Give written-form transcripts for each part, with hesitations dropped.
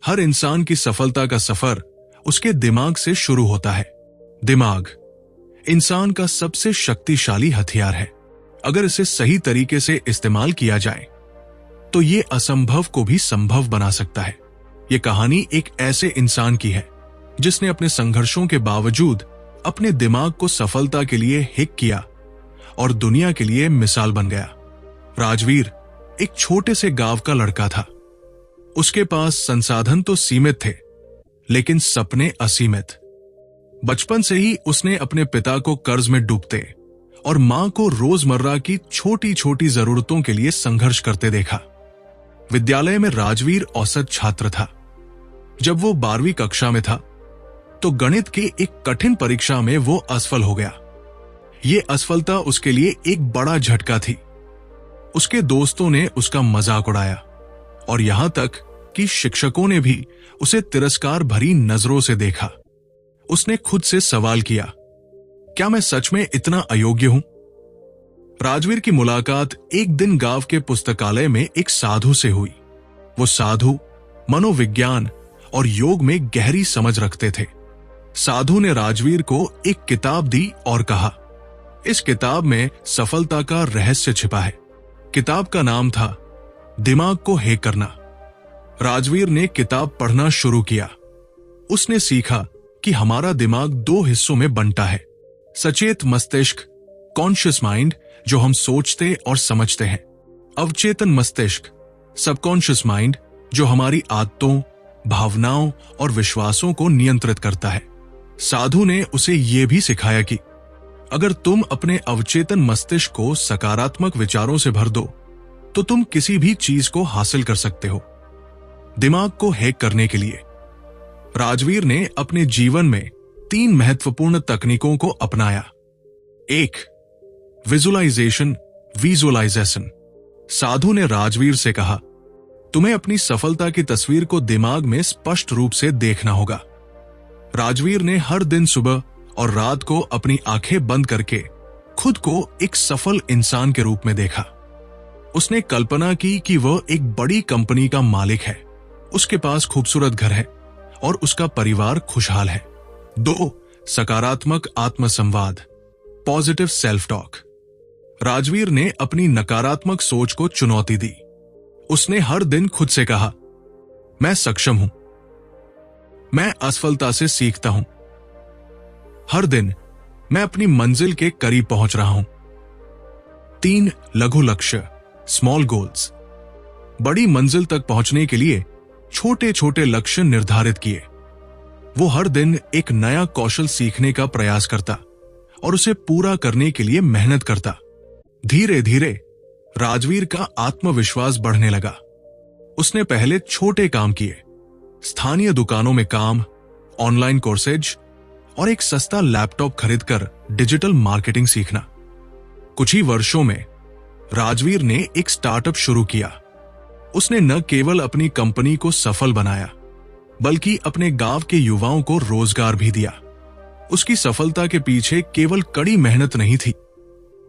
हर इंसान की सफलता का सफर उसके दिमाग से शुरू होता है। दिमाग इंसान का सबसे शक्तिशाली हथियार है। अगर इसे सही तरीके से इस्तेमाल किया जाए तो ये असंभव को भी संभव बना सकता है। ये कहानी एक ऐसे इंसान की है जिसने अपने संघर्षों के बावजूद अपने दिमाग को सफलता के लिए हिक किया और दुनिया के लिए मिसाल बन गया। राजवीर एक छोटे से गांव का लड़का था। उसके पास संसाधन तो सीमित थे, लेकिन सपने असीमित। बचपन से ही उसने अपने पिता को कर्ज में डूबते और मां को रोजमर्रा की छोटी छोटी जरूरतों के लिए संघर्ष करते देखा। विद्यालय में राजवीर औसत छात्र था। जब वो 12वीं कक्षा में था तो गणित की एक कठिन परीक्षा में वो असफल हो गया। ये असफलता उसके लिए एक बड़ा झटका थी। उसके दोस्तों ने उसका मजाक उड़ाया और यहां तक कि शिक्षकों ने भी उसे तिरस्कार भरी नजरों से देखा। उसने खुद से सवाल किया, क्या मैं सच में इतना अयोग्य हूं? राजवीर की मुलाकात एक दिन गांव के पुस्तकालय में एक साधु से हुई। वो साधु मनोविज्ञान और योग में गहरी समझ रखते थे। साधु ने राजवीर को एक किताब दी और कहा, इस किताब में सफलता का रहस्य छिपा है। किताब का नाम था दिमाग को हैक करना। राजवीर ने किताब पढ़ना शुरू किया। उसने सीखा कि हमारा दिमाग 2 हिस्सों में बंटा है। सचेत मस्तिष्क कॉन्शियस माइंड, जो हम सोचते और समझते हैं। अवचेतन मस्तिष्क सबकॉन्शियस माइंड, जो हमारी आदतों, भावनाओं और विश्वासों को नियंत्रित करता है। साधु ने उसे यह भी सिखाया कि अगर तुम अपने अवचेतन मस्तिष्क को सकारात्मक विचारों से भर दो तो तुम किसी भी चीज को हासिल कर सकते हो। दिमाग को हैक करने के लिए राजवीर ने अपने जीवन में 3 महत्वपूर्ण तकनीकों को अपनाया। 1. विजुअलाइजेशन। साधु ने राजवीर से कहा, तुम्हें अपनी सफलता की तस्वीर को दिमाग में स्पष्ट रूप से देखना होगा। राजवीर ने हर दिन सुबह और रात को अपनी आंखें बंद करके खुद को एक सफल इंसान के रूप में देखा। उसने कल्पना की कि वह एक बड़ी कंपनी का मालिक है, उसके पास खूबसूरत घर है और उसका परिवार खुशहाल है। 2. सकारात्मक आत्मसंवाद, पॉजिटिव सेल्फ टॉक। राजवीर ने अपनी नकारात्मक सोच को चुनौती दी। उसने हर दिन खुद से कहा, मैं सक्षम हूं, मैं असफलता से सीखता हूं, हर दिन मैं अपनी मंजिल के करीब पहुंच रहा हूं। 3. लघु लक्ष्य, स्मॉल गोल्स। बड़ी मंजिल तक पहुंचने के लिए छोटे छोटे लक्ष्य निर्धारित किए। वो हर दिन एक नया कौशल सीखने का प्रयास करता और उसे पूरा करने के लिए मेहनत करता। धीरे धीरे राजवीर का आत्मविश्वास बढ़ने लगा। उसने पहले छोटे काम किए, स्थानीय दुकानों में काम, ऑनलाइन कोर्सेज और एक सस्ता लैपटॉप खरीदकर डिजिटल मार्केटिंग सीखना। कुछ ही वर्षों में राजवीर ने एक स्टार्टअप शुरू किया। उसने न केवल अपनी कंपनी को सफल बनाया, बल्कि अपने गांव के युवाओं को रोजगार भी दिया। उसकी सफलता के पीछे केवल कड़ी मेहनत नहीं थी,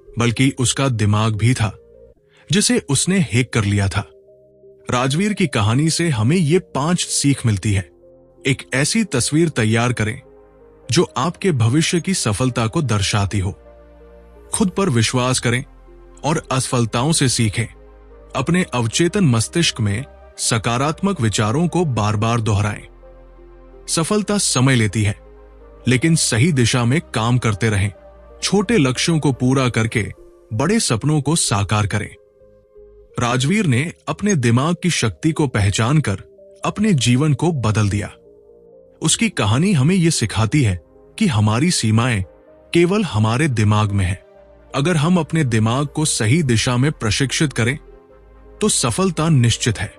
बल्कि उसका दिमाग भी था, जिसे उसने हैक कर लिया था। राजवीर की कहानी से हमें ये 5 सीख मिलती है। एक ऐसी तस्वीर तैयार करें जो आपके भविष्य की सफलता को दर्शाती हो। खुद पर विश्वास करें और असफलताओं से सीखें। अपने अवचेतन मस्तिष्क में सकारात्मक विचारों को बार बार दोहराएं। सफलता समय लेती है, लेकिन सही दिशा में काम करते रहें। छोटे लक्ष्यों को पूरा करके बड़े सपनों को साकार करें। राजवीर ने अपने दिमाग की शक्ति को पहचानकर अपने जीवन को बदल दिया। उसकी कहानी हमें यह सिखाती है कि हमारी सीमाएं केवल हमारे दिमाग में है। अगर हम अपने दिमाग को सही दिशा में प्रशिक्षित करें तो सफलता निश्चित है।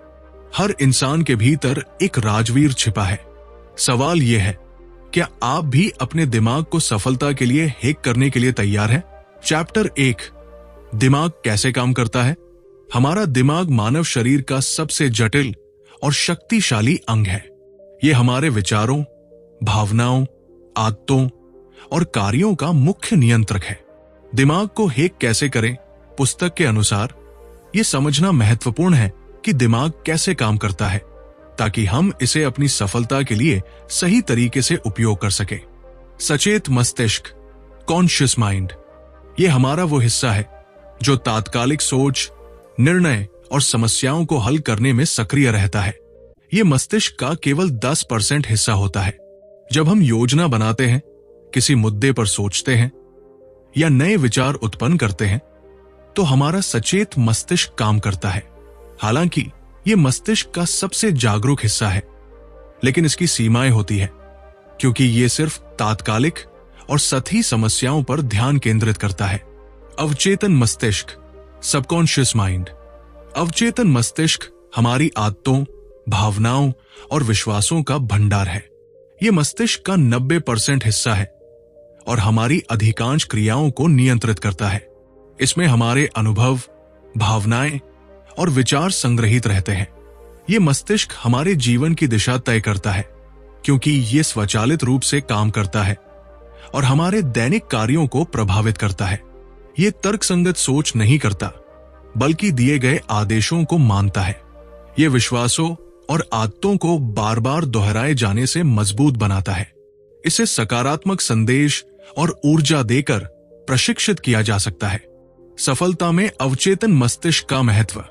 हर इंसान के भीतर एक राजवीर छिपा है। सवाल यह है, क्या आप भी अपने दिमाग को सफलता के लिए हैक करने के लिए तैयार हैं? चैप्टर 1, दिमाग कैसे काम करता है। हमारा दिमाग मानव शरीर का सबसे जटिल और शक्तिशाली अंग है। यह हमारे विचारों, भावनाओं, आदतों और कार्यों का मुख्य नियंत्रक है। दिमाग को हैक कैसे करें? पुस्तक के अनुसार यह समझना महत्वपूर्ण है कि दिमाग कैसे काम करता है। ताकि हम इसे अपनी सफलता के लिए सही तरीके से उपयोग कर सकें। सचेत मस्तिष्क, कॉन्शियस माइंड, ये हमारा वो हिस्सा है जो तात्कालिक सोच, निर्णय और समस्याओं को हल करने में सक्रिय रहता है। ये मस्तिष्क का केवल 10% हिस्सा होता है। जब हम योजना बनाते हैं, किसी मुद्दे पर सोचते हैं या नए विचार उत्पन्न करते हैं, तो हमारा सचेत मस्तिष्क काम करता है। हालांकि ये मस्तिष्क का सबसे जागरूक हिस्सा है, लेकिन इसकी सीमाएं होती है, क्योंकि ये सिर्फ तात्कालिक और सतही समस्याओं पर ध्यान केंद्रित करता है। अवचेतन मस्तिष्क, सबकॉन्शियस माइंड। अवचेतन मस्तिष्क हमारी आदतों, भावनाओं और विश्वासों का भंडार है। ये मस्तिष्क का 90% हिस्सा है और हमारी अधिकांश क्रियाओं को नियंत्रित करता है। इसमें हमारे अनुभव, भावनाएं और विचार संग्रहित रहते हैं। ये मस्तिष्क हमारे जीवन की दिशा तय करता है, क्योंकि ये स्वचालित रूप से काम करता है और हमारे दैनिक कार्यों को प्रभावित करता है। ये तर्कसंगत सोच नहीं करता, बल्कि दिए गए आदेशों को मानता है। ये विश्वासों और आदतों को बार बार दोहराए जाने से मजबूत बनाता है। इसे सकारात्मक संदेश और ऊर्जा देकर प्रशिक्षित किया जा सकता है। सफलता में अवचेतन मस्तिष्क का महत्व।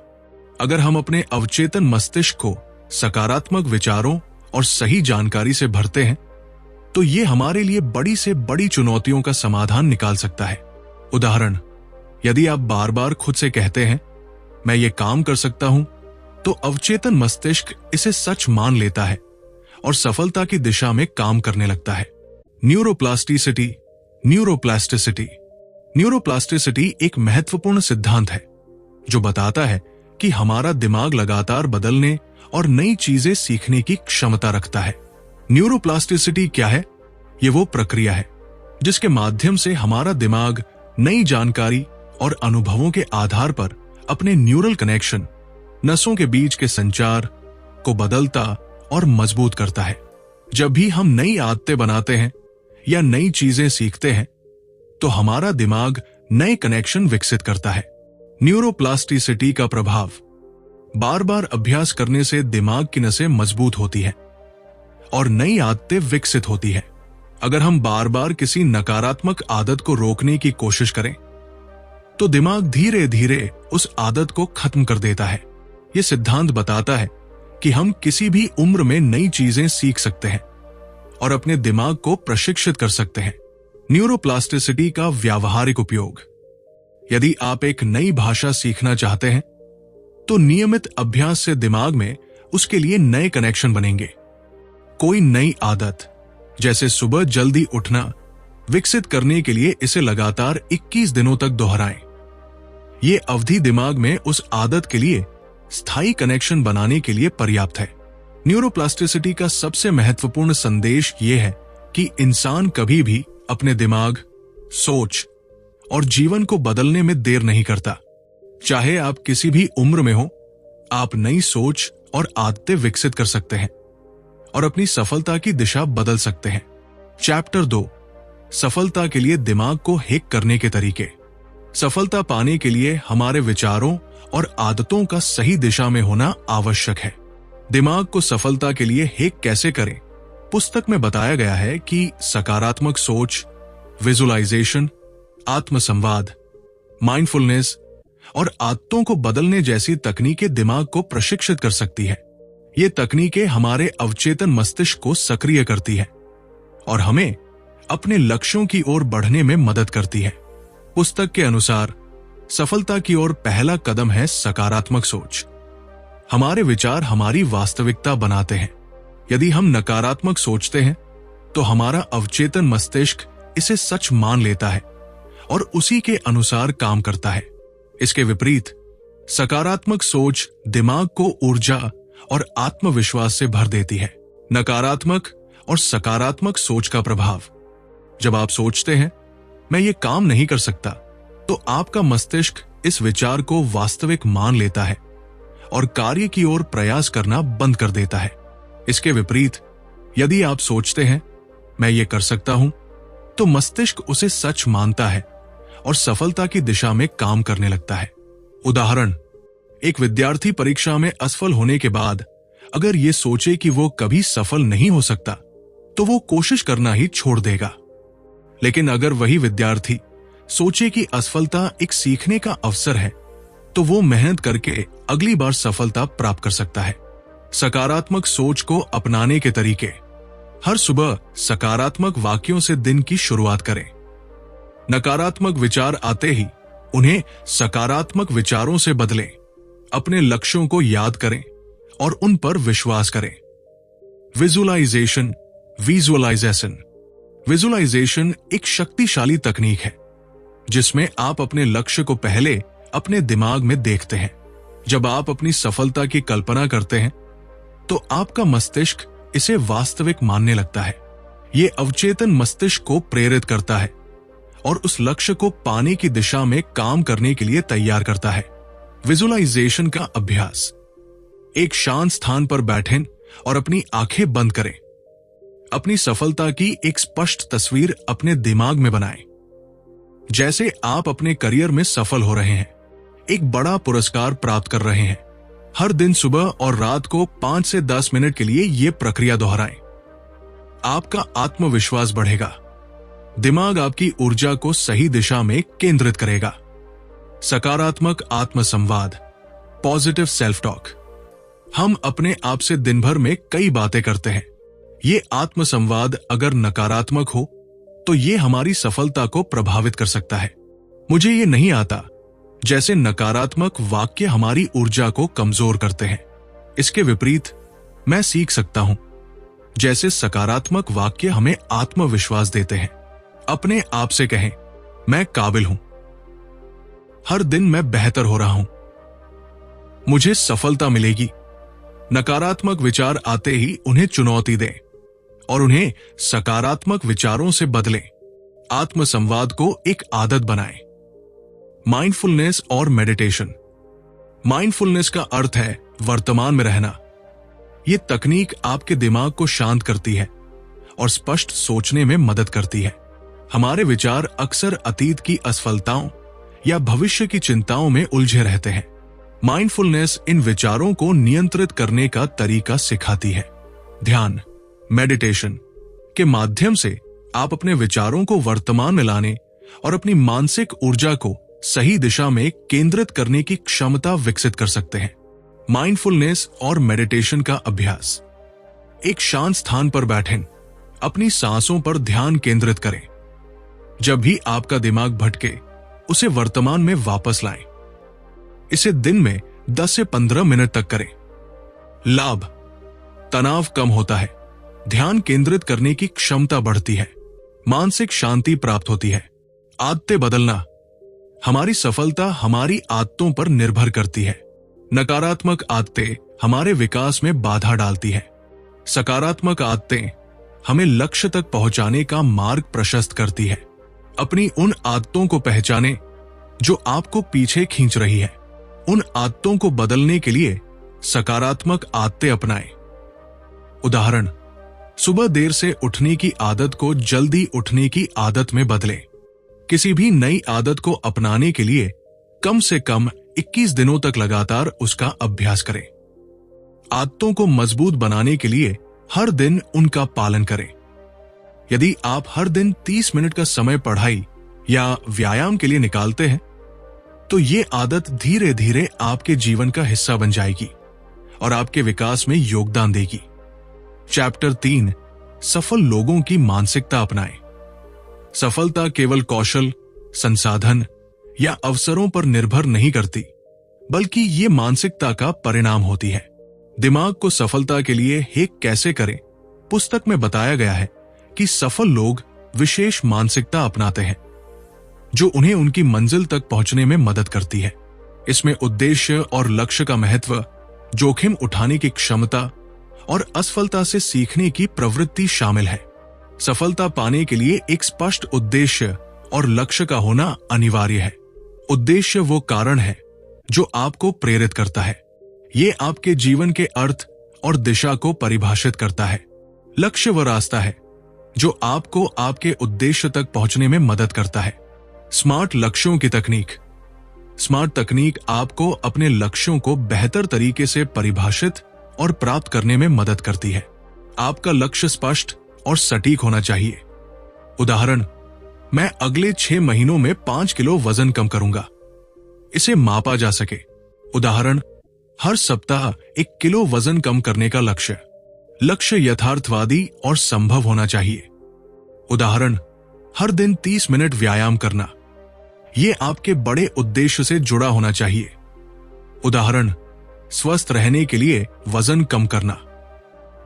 अगर हम अपने अवचेतन मस्तिष्क को सकारात्मक विचारों और सही जानकारी से भरते हैं, तो ये हमारे लिए बड़ी से बड़ी चुनौतियों का समाधान निकाल सकता है। उदाहरण, यदि आप बार बार खुद से कहते हैं, मैं ये काम कर सकता हूं, तो अवचेतन मस्तिष्क इसे सच मान लेता है और सफलता की दिशा में काम करने लगता है। Neuroplasticity, neuroplasticity. न्यूरोप्लास्टिसिटी एक महत्वपूर्ण सिद्धांत है जो बताता है कि हमारा दिमाग लगातार बदलने और नई चीजें सीखने की क्षमता रखता है। न्यूरोप्लास्टिसिटी क्या है? ये वो प्रक्रिया है जिसके माध्यम से हमारा दिमाग नई जानकारी और अनुभवों के आधार पर अपने न्यूरल कनेक्शन, नसों के बीच के संचार को बदलता और मजबूत करता है। जब भी हम नई आदतें बनाते हैं या नई चीजें सीखते हैं, तो हमारा दिमाग नए कनेक्शन विकसित करता है। न्यूरोप्लास्टिसिटी का प्रभाव। बार बार अभ्यास करने से दिमाग की नसें मजबूत होती हैं और नई आदतें विकसित होती हैं। अगर हम बार बार किसी नकारात्मक आदत को रोकने की कोशिश करें, तो दिमाग धीरे धीरे उस आदत को खत्म कर देता है। यह सिद्धांत बताता है कि हम किसी भी उम्र में नई चीजें सीख सकते हैं और अपने दिमाग को प्रशिक्षित कर सकते हैं। न्यूरोप्लास्टिसिटी का व्यावहारिक उपयोग। यदि आप एक नई भाषा सीखना चाहते हैं, तो नियमित अभ्यास से दिमाग में उसके लिए नए कनेक्शन बनेंगे। कोई नई आदत, जैसे सुबह जल्दी उठना, विकसित करने के लिए इसे लगातार 21 दिनों तक दोहराएं। यह अवधि दिमाग में उस आदत के लिए स्थायी कनेक्शन बनाने के लिए पर्याप्त है। न्यूरोप्लास्टिसिटी का सबसे महत्वपूर्ण संदेश यह है कि इंसान कभी भी अपने दिमाग, सोच और जीवन को बदलने में देर नहीं करता। चाहे आप किसी भी उम्र में हो, आप नई सोच और आदतें विकसित कर सकते हैं और अपनी सफलता की दिशा बदल सकते हैं। चैप्टर 2, सफलता के लिए दिमाग को हैक करने के तरीके। सफलता पाने के लिए हमारे विचारों और आदतों का सही दिशा में होना आवश्यक है। दिमाग को सफलता के लिए हैक कैसे करें? पुस्तक में बताया गया है कि सकारात्मक सोच, विजुअलाइजेशन, आत्मसंवाद, माइंडफुलनेस और आदतों को बदलने जैसी तकनीकें दिमाग को प्रशिक्षित कर सकती है। ये तकनीकें हमारे अवचेतन मस्तिष्क को सक्रिय करती है और हमें अपने लक्ष्यों की ओर बढ़ने में मदद करती है। पुस्तक के अनुसार सफलता की ओर पहला कदम है सकारात्मक सोच। हमारे विचार हमारी वास्तविकता बनाते हैं। यदि हम नकारात्मक सोचते हैं, तो हमारा अवचेतन मस्तिष्क इसे सच मान लेता है और उसी के अनुसार काम करता है। इसके विपरीत सकारात्मक सोच दिमाग को ऊर्जा और आत्मविश्वास से भर देती है। नकारात्मक और सकारात्मक सोच का प्रभाव। जब आप सोचते हैं, मैं ये काम नहीं कर सकता, तो आपका मस्तिष्क इस विचार को वास्तविक मान लेता है और कार्य की ओर प्रयास करना बंद कर देता है। इसके विपरीत, यदि आप सोचते हैं, मैं ये कर सकता हूं, तो मस्तिष्क उसे सच मानता है और सफलता की दिशा में काम करने लगता है। उदाहरण, एक विद्यार्थी परीक्षा में असफल होने के बाद अगर ये सोचे कि वो कभी सफल नहीं हो सकता तो वो कोशिश करना ही छोड़ देगा। लेकिन अगर वही विद्यार्थी सोचे कि असफलता एक सीखने का अवसर है तो वो मेहनत करके अगली बार सफलता प्राप्त कर सकता है। सकारात्मक सोच को अपनाने के तरीके। हर सुबह सकारात्मक वाक्यों से दिन की शुरुआत करें। नकारात्मक विचार आते ही उन्हें सकारात्मक विचारों से बदलें। अपने लक्ष्यों को याद करें और उन पर विश्वास करें। विजुअलाइजेशन। विजुअलाइजेशन एक शक्तिशाली तकनीक है जिसमें आप अपने लक्ष्य को पहले अपने दिमाग में देखते हैं। जब आप अपनी सफलता की कल्पना करते हैं तो आपका मस्तिष्क इसे वास्तविक मानने लगता है। यह अवचेतन मस्तिष्क को प्रेरित करता है और उस लक्ष्य को पाने की दिशा में काम करने के लिए तैयार करता है। विजुअलाइजेशन का अभ्यास। एक शांत स्थान पर बैठें और अपनी आंखें बंद करें। अपनी सफलता की एक स्पष्ट तस्वीर अपने दिमाग में बनाएं। जैसे आप अपने करियर में सफल हो रहे हैं, एक बड़ा पुरस्कार प्राप्त कर रहे हैं। हर दिन सुबह और रात को 5 से 10 मिनट के लिए यह प्रक्रिया दोहराएं। आपका आत्मविश्वास बढ़ेगा। दिमाग आपकी ऊर्जा को सही दिशा में केंद्रित करेगा। सकारात्मक आत्मसंवाद। Positive self talk. हम अपने आप से दिन भर में कई बातें करते हैं। ये आत्मसंवाद अगर नकारात्मक हो तो ये हमारी सफलता को प्रभावित कर सकता है। मुझे ये नहीं आता जैसे नकारात्मक वाक्य हमारी ऊर्जा को कमजोर करते हैं। इसके विपरीत मैं सीख सकता हूं जैसे सकारात्मक वाक्य हमें आत्मविश्वास देते हैं। अपने आप से कहें, मैं काबिल हूं। हर दिन मैं बेहतर हो रहा हूं। मुझे सफलता मिलेगी। नकारात्मक विचार आते ही उन्हें चुनौती दें और उन्हें सकारात्मक विचारों से बदलें। आत्मसंवाद को एक आदत बनाएं। माइंडफुलनेस और मेडिटेशन। माइंडफुलनेस का अर्थ है वर्तमान में रहना। यह तकनीक आपके दिमाग को शांत करती है और स्पष्ट सोचने में मदद करती है। हमारे विचार अक्सर अतीत की असफलताओं या भविष्य की चिंताओं में उलझे रहते हैं। माइंडफुलनेस इन विचारों को नियंत्रित करने का तरीका सिखाती है। ध्यान, मेडिटेशन के माध्यम से आप अपने विचारों को वर्तमान में लाने और अपनी मानसिक ऊर्जा को सही दिशा में केंद्रित करने की क्षमता विकसित कर सकते हैं। माइंडफुलनेस और मेडिटेशन का अभ्यास। एक शांत स्थान पर बैठें। अपनी सांसों पर ध्यान केंद्रित करें। जब भी आपका दिमाग भटके, उसे वर्तमान में वापस लाएं। इसे दिन में 10 से 15 मिनट तक करें। लाभ, तनाव कम होता है, ध्यान केंद्रित करने की क्षमता बढ़ती है, मानसिक शांति प्राप्त होती है। आदतें बदलना। हमारी सफलता हमारी आदतों पर निर्भर करती है। नकारात्मक आदतें हमारे विकास में बाधा डालती है। सकारात्मक आदतें हमें लक्ष्य तक पहुंचाने का मार्ग प्रशस्त करती है। अपनी उन आदतों को पहचानें जो आपको पीछे खींच रही है। उन आदतों को बदलने के लिए सकारात्मक आदतें अपनाएं। उदाहरण, सुबह देर से उठने की आदत को जल्दी उठने की आदत में बदलें। किसी भी नई आदत को अपनाने के लिए कम से कम 21 दिनों तक लगातार उसका अभ्यास करें। आदतों को मजबूत बनाने के लिए हर दिन उनका पालन करें। यदि आप हर दिन 30 मिनट का समय पढ़ाई या व्यायाम के लिए निकालते हैं तो ये आदत धीरे धीरे आपके जीवन का हिस्सा बन जाएगी और आपके विकास में योगदान देगी। चैप्टर 3, सफल लोगों की मानसिकता अपनाएं। सफलता केवल कौशल, संसाधन या अवसरों पर निर्भर नहीं करती, बल्कि ये मानसिकता का परिणाम होती है। दिमाग को सफलता के लिए हैक कैसे करें पुस्तक में बताया गया है कि सफल लोग विशेष मानसिकता अपनाते हैं जो उन्हें उनकी मंजिल तक पहुंचने में मदद करती है। इसमें उद्देश्य और लक्ष्य का महत्व, जोखिम उठाने की क्षमता और असफलता से सीखने की प्रवृत्ति शामिल है। सफलता पाने के लिए एक स्पष्ट उद्देश्य और लक्ष्य का होना अनिवार्य है। उद्देश्य वो कारण है जो आपको प्रेरित करता है। ये आपके जीवन के अर्थ और दिशा को परिभाषित करता है। लक्ष्य वो रास्ता है जो आपको आपके उद्देश्य तक पहुंचने में मदद करता है। स्मार्ट लक्ष्यों की तकनीक। स्मार्ट तकनीक आपको अपने लक्ष्यों को बेहतर तरीके से परिभाषित और प्राप्त करने में मदद करती है। आपका लक्ष्य स्पष्ट और सटीक होना चाहिए। उदाहरण, मैं अगले 6 महीनों में 5 किलो वजन कम करूंगा। इसे मापा जा सके। उदाहरण, हर सप्ताह 1 किलो वजन कम करने का लक्ष्य। लक्ष्य यथार्थवादी और संभव होना चाहिए। उदाहरण, हर दिन 30 मिनट व्यायाम करना। यह आपके बड़े उद्देश्य से जुड़ा होना चाहिए। उदाहरण, स्वस्थ रहने के लिए वजन कम करना।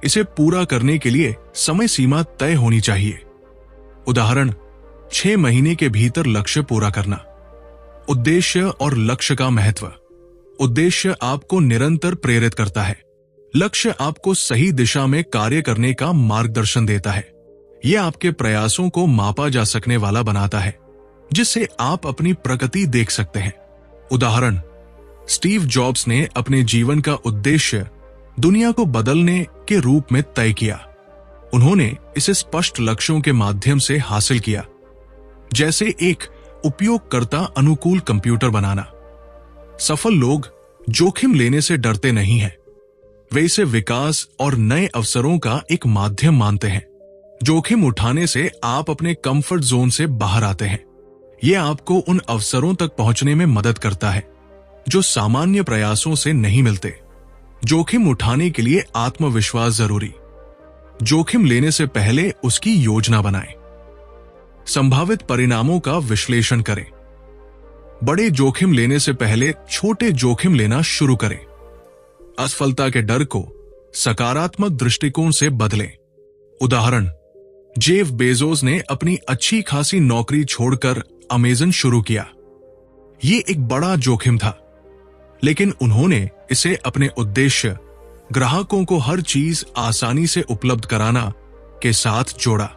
इसे पूरा करने के लिए समय सीमा तय होनी चाहिए। उदाहरण, 6 महीने के भीतर लक्ष्य पूरा करना। उद्देश्य और लक्ष्य का महत्व। उद्देश्य आपको निरंतर प्रेरित करता है। लक्ष्य आपको सही दिशा में कार्य करने का मार्गदर्शन देता है। यह आपके प्रयासों को मापा जा सकने वाला बनाता है, जिससे आप अपनी प्रगति देख सकते हैं। उदाहरण, स्टीव जॉब्स ने अपने जीवन का उद्देश्य दुनिया को बदलने के रूप में तय किया। उन्होंने इसे स्पष्ट लक्ष्यों के माध्यम से हासिल किया, जैसे एक उपयोगकर्ता अनुकूल कंप्यूटर बनाना। सफल लोग जोखिम लेने से डरते नहीं हैं। वे इसे विकास और नए अवसरों का एक माध्यम मानते हैं। जोखिम उठाने से आप अपने कंफर्ट जोन से बाहर आते हैं। यह आपको उन अवसरों तक पहुंचने में मदद करता है जो सामान्य प्रयासों से नहीं मिलते। जोखिम उठाने के लिए आत्मविश्वास जरूरी। जोखिम लेने से पहले उसकी योजना बनाएं। संभावित परिणामों का विश्लेषण करें। बड़े जोखिम लेने से पहले छोटे जोखिम लेना शुरू करें। असफलता के डर को सकारात्मक दृष्टिकोण से बदलें। उदाहरण, जेफ बेजोस ने अपनी अच्छी खासी नौकरी छोड़कर अमेज़न शुरू किया। ये एक बड़ा जोखिम था, लेकिन उन्होंने इसे अपने उद्देश्य, ग्राहकों को हर चीज आसानी से उपलब्ध कराना के साथ जोड़ा।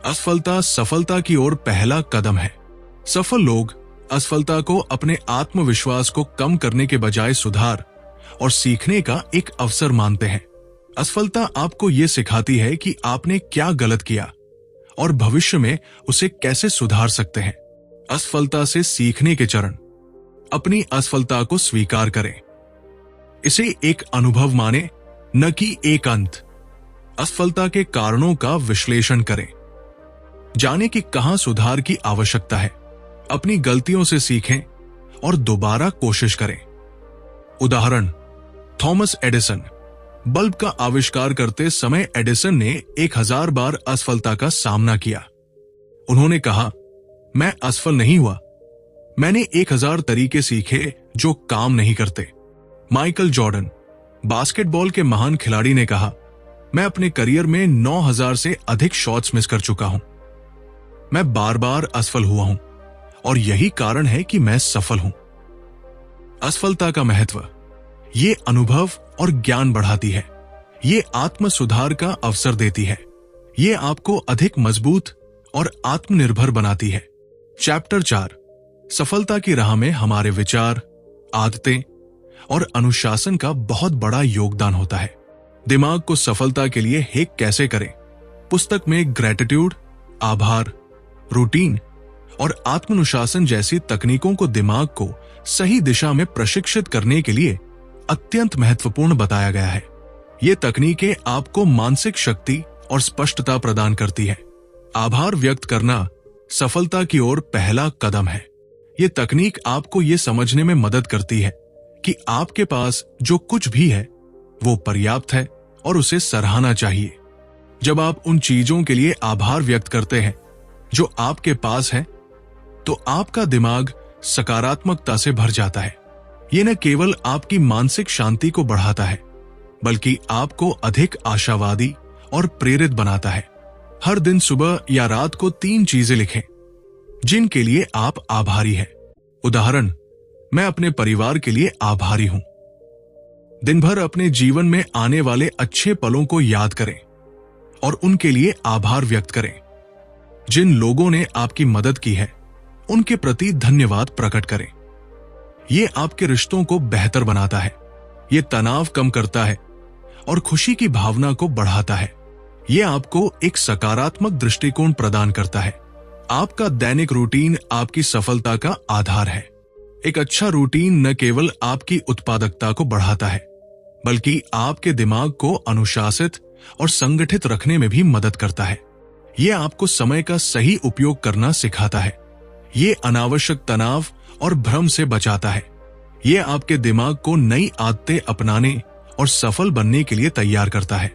असफलता सफलता की ओर पहला कदम है। सफल लोग असफलता को अपने आत्मविश्वास को कम करने के बजाय सुधार और सीखने का एक अवसर मानते हैं। असफलता आपको यह सिखाती है कि आपने क्या गलत किया और भविष्य में उसे कैसे सुधार सकते हैं। असफलता से सीखने के चरण। अपनी असफलता को स्वीकार करें। इसे एक अनुभव माने, न कि एक अंत। असफलता के कारणों का विश्लेषण करें। जाने कि कहां सुधार की आवश्यकता है। अपनी गलतियों से सीखें और दोबारा कोशिश करें। उदाहरण, थॉमस एडिसन। बल्ब का आविष्कार करते समय एडिसन ने 1000 बार असफलता का सामना किया। उन्होंने कहा, मैं असफल नहीं हुआ, मैंने 1000 तरीके सीखे जो काम नहीं करते। माइकल जॉर्डन, बास्केटबॉल के महान खिलाड़ी, ने कहा, मैं अपने करियर में 9000 से अधिक शॉट्स मिस कर चुका हूं। मैं बार बार असफल हुआ हूं और यही कारण है कि मैं सफल हूं। असफलता का महत्व। ये अनुभव और ज्ञान बढ़ाती है। ये आत्म सुधार का अवसर देती है। ये आपको अधिक मजबूत और आत्मनिर्भर बनाती है। चैप्टर 4, सफलता की राह में हमारे विचार, आदतें और अनुशासन का बहुत बड़ा योगदान होता है। दिमाग को सफलता के लिए हैक कैसे करें। पुस्तक में ग्रेटिट्यूड, आभार, रूटीन और आत्मानुशासन जैसी तकनीकों को दिमाग को सही दिशा में प्रशिक्षित करने के लिए अत्यंत महत्वपूर्ण बताया गया है। ये तकनीकें आपको मानसिक शक्ति और स्पष्टता प्रदान करती है। आभार व्यक्त करना सफलता की ओर पहला कदम है। ये तकनीक आपको ये समझने में मदद करती है कि आपके पास जो कुछ भी है वो पर्याप्त है और उसे सराहना चाहिए। जब आप उन चीजों के लिए आभार व्यक्त करते हैं जो आपके पास है, तो आपका दिमाग सकारात्मकता से भर जाता है। ये न केवल आपकी मानसिक शांति को बढ़ाता है, बल्कि आपको अधिक आशावादी और प्रेरित बनाता है। हर दिन सुबह या रात को 3 चीजें लिखें जिनके लिए आप आभारी हैं। उदाहरण, मैं अपने परिवार के लिए आभारी हूं। दिन भर अपने जीवन में आने वाले अच्छे पलों को याद करें और उनके लिए आभार व्यक्त करें। जिन लोगों ने आपकी मदद की है उनके प्रति धन्यवाद प्रकट करें। यह आपके रिश्तों को बेहतर बनाता है। यह तनाव कम करता है और खुशी की भावना को बढ़ाता है। यह आपको एक सकारात्मक दृष्टिकोण प्रदान करता है। आपका दैनिक रूटीन आपकी सफलता का आधार है। एक अच्छा रूटीन न केवल आपकी उत्पादकता को बढ़ाता है, बल्कि आपके दिमाग को अनुशासित और संगठित रखने में भी मदद करता है। यह आपको समय का सही उपयोग करना सिखाता है। ये अनावश्यक तनाव और भ्रम से बचाता है। यह आपके दिमाग को नई आदतें अपनाने और सफल बनने के लिए तैयार करता है।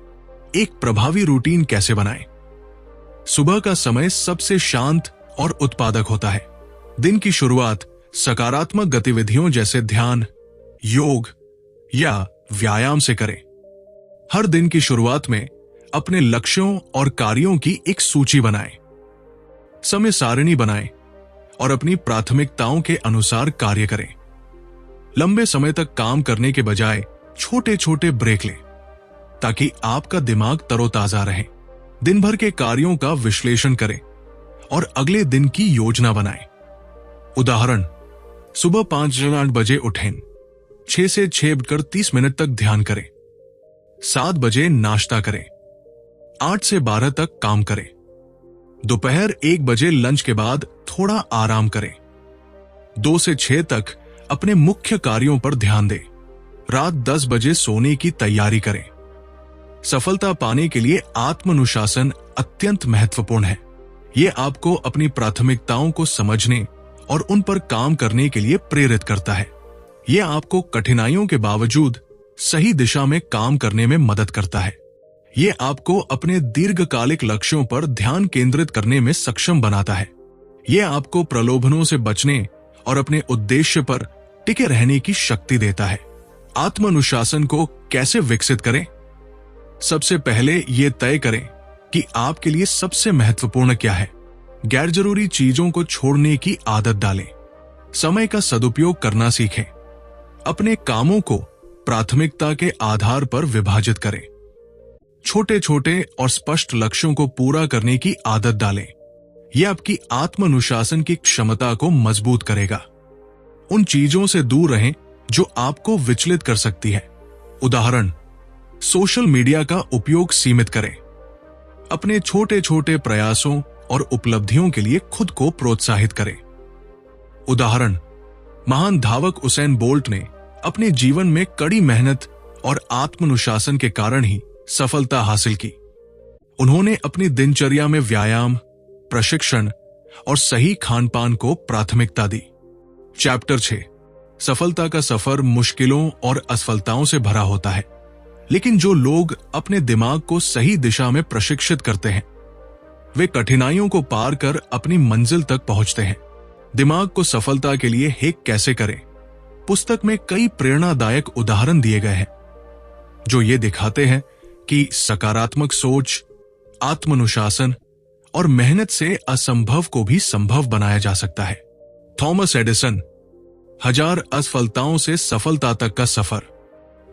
एक प्रभावी रूटीन कैसे बनाएं? सुबह का समय सबसे शांत और उत्पादक होता है। दिन की शुरुआत सकारात्मक गतिविधियों जैसे ध्यान, योग या व्यायाम से करें। हर दिन की शुरुआत में अपने लक्ष्यों और कार्यों की एक सूची बनाएं। समय सारिणी बनाएं और अपनी प्राथमिकताओं के अनुसार कार्य करें। लंबे समय तक काम करने के बजाय छोटे छोटे ब्रेक लें ताकि आपका दिमाग तरोताजा रहे। दिन भर के कार्यों का विश्लेषण करें और अगले दिन की योजना बनाएं। उदाहरण, सुबह 5 बजे उठें, 6 से 6:30 तक ध्यान करें, 7 बजे नाश्ता करें, 8 से 12 तक काम करें, दोपहर 1 बजे लंच के बाद थोड़ा आराम करें, 2 से 6 तक अपने मुख्य कार्यों पर ध्यान दें, रात 10 बजे सोने की तैयारी करें। सफलता पाने के लिए आत्मानुशासन अत्यंत महत्वपूर्ण है। यह आपको अपनी प्राथमिकताओं को समझने और उन पर काम करने के लिए प्रेरित करता है। यह आपको कठिनाइयों के बावजूद सही दिशा में काम करने में मदद करता है। यह आपको अपने दीर्घकालिक लक्ष्यों पर ध्यान केंद्रित करने में सक्षम बनाता है। यह आपको प्रलोभनों से बचने और अपने उद्देश्य पर टिके रहने की शक्ति देता है। आत्मानुशासन को कैसे विकसित करें? सबसे पहले यह तय करें कि आपके लिए सबसे महत्वपूर्ण क्या है। गैर जरूरी चीजों को छोड़ने की आदत डालें। समय का सदुपयोग करना सीखें। अपने कामों को प्राथमिकता के आधार पर विभाजित करें। छोटे छोटे और स्पष्ट लक्ष्यों को पूरा करने की आदत डालें। यह आपकी आत्मानुशासन की क्षमता को मजबूत करेगा। उन चीजों से दूर रहें जो आपको विचलित कर सकती है। उदाहरण, सोशल मीडिया का उपयोग सीमित करें। अपने छोटे छोटे प्रयासों और उपलब्धियों के लिए खुद को प्रोत्साहित करें। उदाहरण, महान धावक उसेन बोल्ट ने अपने जीवन में कड़ी मेहनत और आत्मानुशासन के कारण ही सफलता हासिल की। उन्होंने अपनी दिनचर्या में व्यायाम, प्रशिक्षण और सही खानपान को प्राथमिकता दी। चैप्टर 6, सफलता का सफर मुश्किलों और असफलताओं से भरा होता है, लेकिन जो लोग अपने दिमाग को सही दिशा में प्रशिक्षित करते हैं वे कठिनाइयों को पार कर अपनी मंजिल तक पहुंचते हैं। दिमाग को सफलता के लिए हैक कैसे करें? पुस्तक में कई प्रेरणादायक उदाहरण दिए गए हैं जो ये दिखाते हैं कि सकारात्मक सोच, आत्मानुशासन और मेहनत से असंभव को भी संभव बनाया जा सकता है। थॉमस एडिसन, 1000 असफलताओं से सफलता तक का सफर।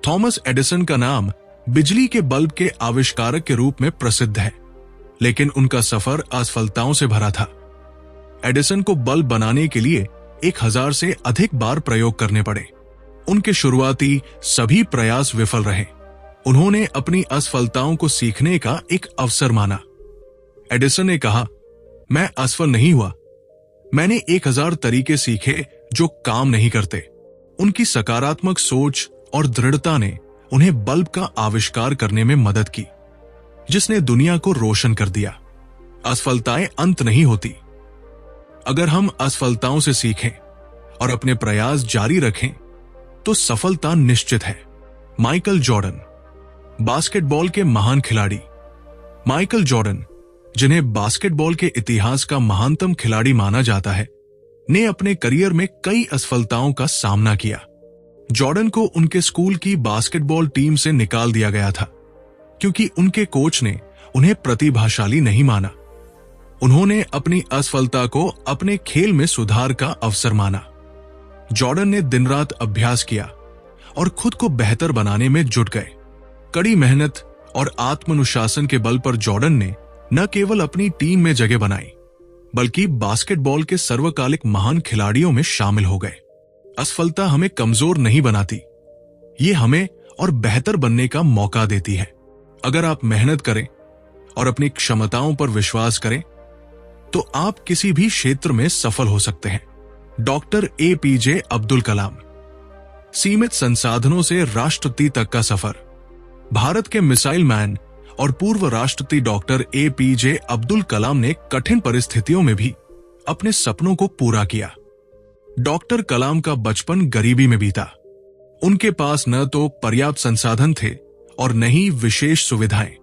थॉमस एडिसन का नाम बिजली के बल्ब के आविष्कारक के रूप में प्रसिद्ध है, लेकिन उनका सफर असफलताओं से भरा था। एडिसन को बल्ब बनाने के लिए 1000 से अधिक बार प्रयोग करने पड़े। उनके शुरुआती सभी प्रयास विफल रहे। उन्होंने अपनी असफलताओं को सीखने का एक अवसर माना। एडिसन ने कहा, मैं असफल नहीं हुआ, मैंने 1000 तरीके सीखे जो काम नहीं करते। उनकी सकारात्मक सोच और दृढ़ता ने उन्हें बल्ब का आविष्कार करने में मदद की, जिसने दुनिया को रोशन कर दिया। असफलताएं अंत नहीं होती। अगर हम असफलताओं से सीखें और अपने प्रयास जारी रखें तो सफलता निश्चित है। माइकल जॉर्डन, बास्केटबॉल के महान खिलाड़ी। माइकल जॉर्डन, जिन्हें बास्केटबॉल के इतिहास का महानतम खिलाड़ी माना जाता है, ने अपने करियर में कई असफलताओं का सामना किया। जॉर्डन को उनके स्कूल की बास्केटबॉल टीम से निकाल दिया गया था क्योंकि उनके कोच ने उन्हें प्रतिभाशाली नहीं माना। उन्होंने अपनी असफलता को अपने खेल में सुधार का अवसर माना। जॉर्डन ने दिन रात अभ्यास किया और खुद को बेहतर बनाने में जुट गए। कड़ी मेहनत और आत्मानुशासन के बल पर जॉर्डन ने न केवल अपनी टीम में जगह बनाई बल्कि बास्केटबॉल के सर्वकालिक महान खिलाड़ियों में शामिल हो गए। असफलता हमें कमजोर नहीं बनाती, ये हमें और बेहतर बनने का मौका देती है। अगर आप मेहनत करें और अपनी क्षमताओं पर विश्वास करें तो आप किसी भी क्षेत्र में सफल हो सकते हैं। डॉक्टर APJ अब्दुल कलाम, सीमित संसाधनों से राष्ट्रपति तक का सफर, भारत के मिसाइल मैन और पूर्व राष्ट्रपति डॉक्टर APJ अब्दुल कलाम ने कठिन परिस्थितियों में भी अपने सपनों को पूरा किया। डॉक्टर कलाम का बचपन गरीबी में बीता। उनके पास न तो पर्याप्त संसाधन थे और न ही विशेष सुविधाएं।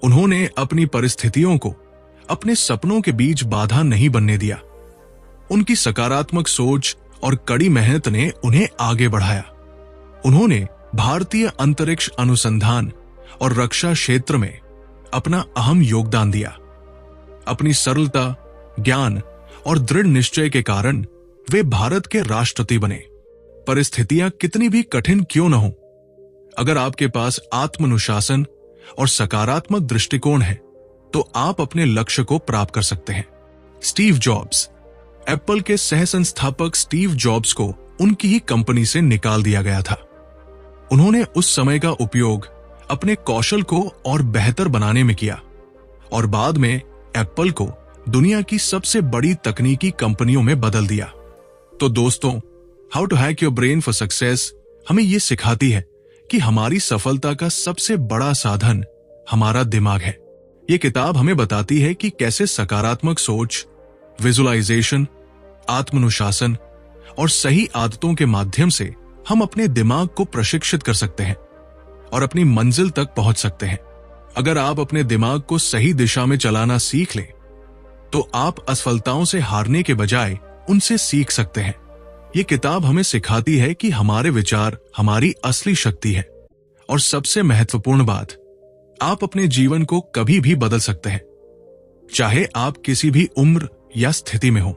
उन्होंने अपनी परिस्थितियों को अपने सपनों के बीच बाधा नहीं बनने दिया। उनकी सकारात्मक सोच और कड़ी मेहनत ने उन्हें आगे बढ़ाया। उन्होंने भारतीय अंतरिक्ष अनुसंधान और रक्षा क्षेत्र में अपना अहम योगदान दिया। अपनी सरलता, ज्ञान और दृढ़ निश्चय के कारण वे भारत के राष्ट्रपति बने। परिस्थितियां कितनी भी कठिन क्यों न हो, अगर आपके पास आत्मानुशासन और सकारात्मक दृष्टिकोण है तो आप अपने लक्ष्य को प्राप्त कर सकते हैं। स्टीव जॉब्स, एप्पल के सह संस्थापक स्टीव जॉब्स को उनकी ही कंपनी से निकाल दिया गया था। उन्होंने उस समय का उपयोग अपने कौशल को और बेहतर बनाने में किया और बाद में एप्पल को दुनिया की सबसे बड़ी तकनीकी कंपनियों में बदल दिया। तो दोस्तों, how to hack your brain for success हमें यह सिखाती है कि हमारी सफलता का सबसे बड़ा साधन हमारा दिमाग है। ये किताब हमें बताती है कि कैसे सकारात्मक सोच, विजुअलाइजेशन, आत्मानुशासन और सही आदतों के माध्यम से हम अपने दिमाग को प्रशिक्षित कर सकते हैं और अपनी मंजिल तक पहुंच सकते हैं। अगर आप अपने दिमाग को सही दिशा में चलाना सीख लें तो आप असफलताओं से हारने के बजाय उनसे सीख सकते हैं। ये किताब हमें सिखाती है कि हमारे विचार हमारी असली शक्ति है और सबसे महत्वपूर्ण बात, आप अपने जीवन को कभी भी बदल सकते हैं, चाहे आप किसी भी उम्र या स्थिति में हो।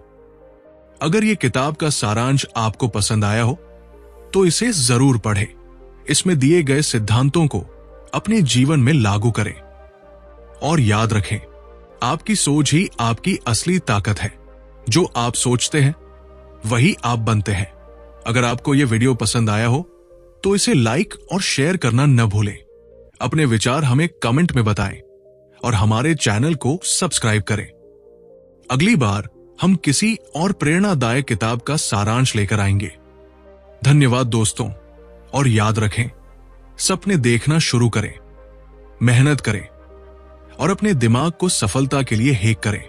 अगर ये किताब का सारांश आपको पसंद आया हो तो इसे जरूर पढ़ें। इसमें दिए गए सिद्धांतों को अपने जीवन में लागू करें और याद रखें, आपकी सोच ही आपकी असली ताकत है। जो आप सोचते हैं वही आप बनते हैं। अगर आपको यह वीडियो पसंद आया हो तो इसे लाइक और शेयर करना न भूलें। अपने विचार हमें कमेंट में बताएं और हमारे चैनल को सब्सक्राइब करें। अगली बार हम किसी और प्रेरणादायक किताब का सारांश लेकर आएंगे। धन्यवाद दोस्तों, और याद रखें, सपने देखना शुरू करें, मेहनत करें और अपने दिमाग को सफलता के लिए हैक करें।